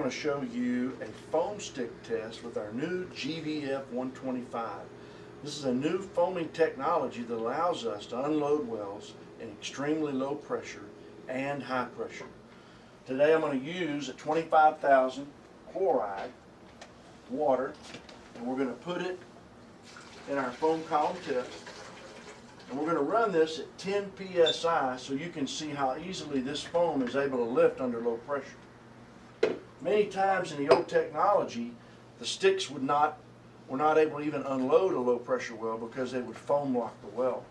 to show you a foam stick test with our new GVF 125. This is a new foaming technology that allows us to unload wells in extremely low pressure and high pressure. Today I'm going to use a 25,000 chloride water, and we're going to put it in our foam column tip, and we're going to run this at 10 psi so you can see how easily this foam is able to lift under low pressure. Many times in the old technology, the sticks were not able to even unload a low pressure well because they would foam lock the well.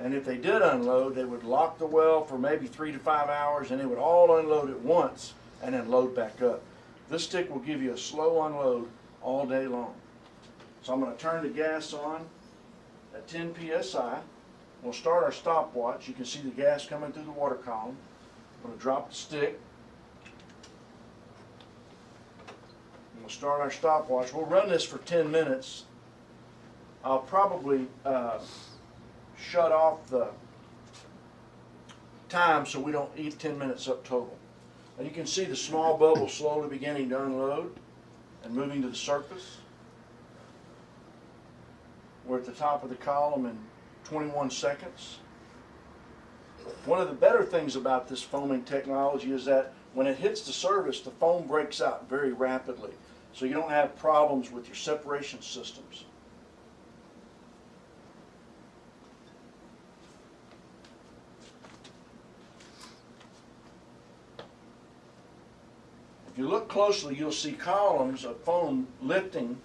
And if they did unload, they would lock the well for maybe 3 to 5 hours, and they would all unload at once and then load back up. This stick will give you a slow unload all day long. So I'm going to turn the gas on at 10 psi. We'll start our stopwatch. You can see the gas coming through the water column. I'm going to drop the stick. We'll start our stopwatch. We'll run this for 10 minutes. I'll probably shut off the time so we don't eat 10 minutes up total. And you can see the small bubble slowly beginning to unload and moving to the surface. We're at the top of the column in 21 seconds. One of the better things about this foaming technology is that when it hits the surface, the foam breaks out very rapidly, so you don't have problems with your separation systems. If you look closely, you'll see columns of foam lifting.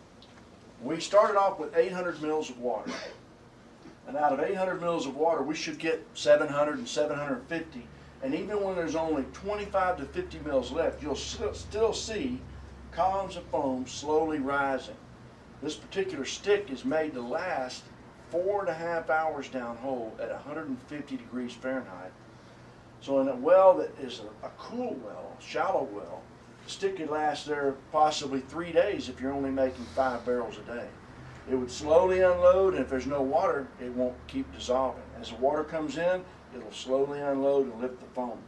We started off with 800 mils of water. And out of 800 mils of water, we should get 700 and 750. And even when there's only 25 to 50 mils left, you'll still see columns of foam slowly rising. This particular stick is made to last 4.5 hours downhole at 150 degrees Fahrenheit. So in a well that is a cool well, shallow well, the stick could last there possibly 3 days if you're only making 5 barrels a day. It would slowly unload, and if there's no water, it won't keep dissolving. As the water comes in, it'll slowly unload and lift the foam.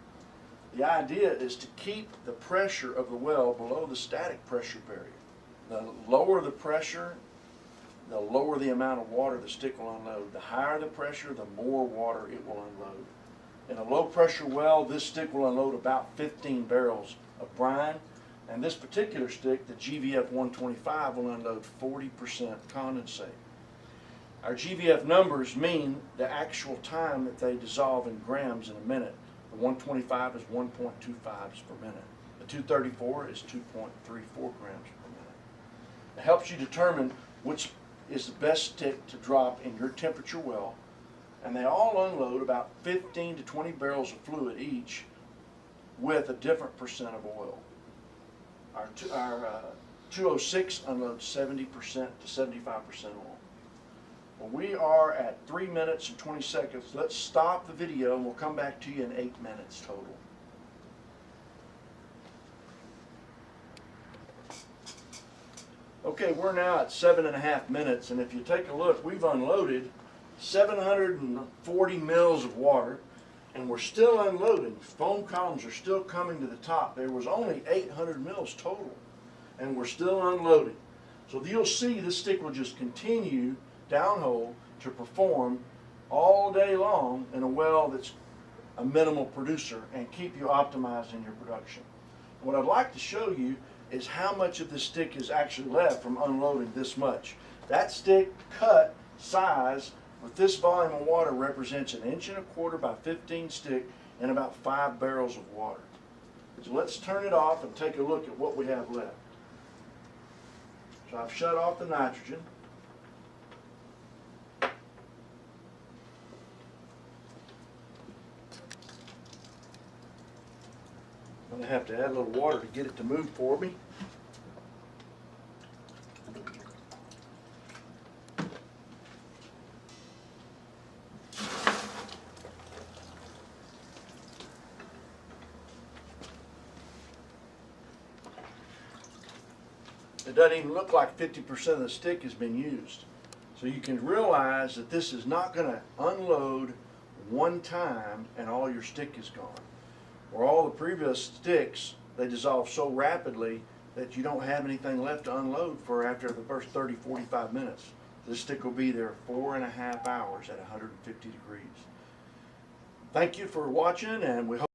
The idea is to keep the pressure of the well below the static pressure barrier. The lower the pressure, the lower the amount of water the stick will unload. The higher the pressure, the more water it will unload. In a low pressure well, this stick will unload about 15 barrels of brine. And this particular stick, the GVF 125, will unload 40% condensate. Our GVF numbers mean the actual time that they dissolve in grams in a minute. The 125 is 1.25 per minute. The 234 is 2.34 grams per minute. It helps you determine which is the best stick to drop in your temperature well. And they all unload about 15 to 20 barrels of fluid each with a different percent of oil. Our 206 unloads 70% to 75% oil. Well, we are at 3 minutes and 20 seconds. Let's stop the video and we'll come back to you in 8 minutes total. Okay, we're now at 7.5 minutes, and if you take a look, we've unloaded 740 mils of water, and we're still unloading. Foam columns are still coming to the top. There was only 800 mils total, and we're still unloading. So you'll see this stick will just continue downhole to perform all day long in a well that's a minimal producer and keep you optimized in your production. What I'd like to show you is how much of this stick is actually left from unloading this much. That stick cut size with this volume of water represents 1.25 inches by 15 stick and about 5 barrels of water. So let's turn it off and take a look at what we have left. So I've shut off the nitrogen. I'm going to have to add a little water to get it to move for me. It doesn't even look like 50% of the stick has been used. So you can realize that this is not going to unload one time and all your stick is gone. Where all the previous sticks they dissolve so rapidly that you don't have anything left to unload for after the first 30, 45 minutes. This stick will be there 4.5 hours at 150 degrees. Thank you for watching, and we hope